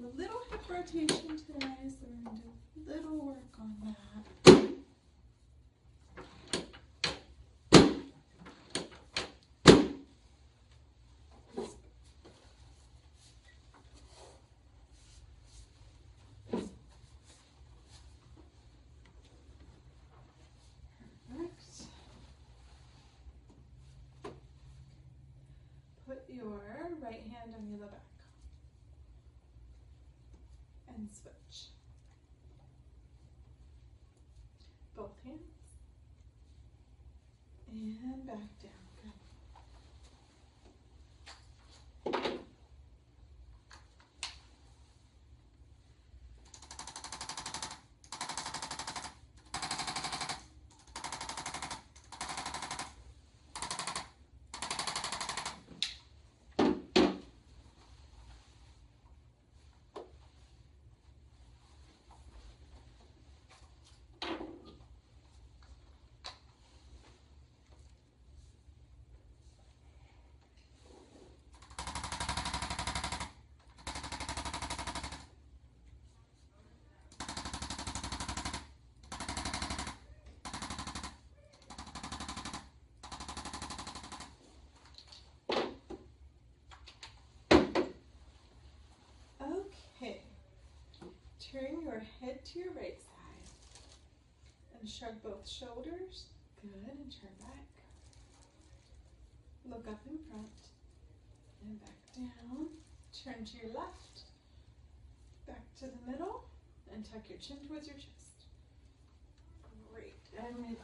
do a little hip rotation today, so we're going to do a little work on that. Perfect. Put your right hand on your low back and switch. Both hands and back down. Good. Okay, turn your head to your right side and shrug both shoulders. Good, and turn back. Look up in front and back down. Turn to your left, back to the middle, and tuck your chin towards your chest. Great, and relax.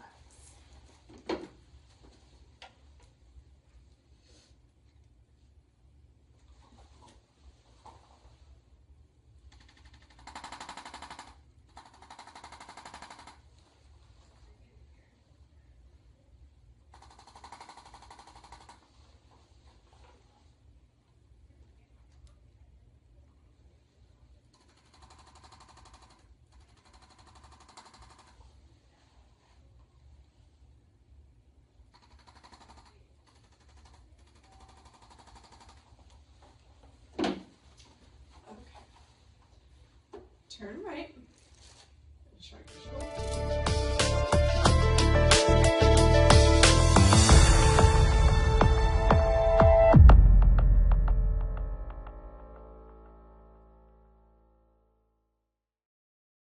Turn right.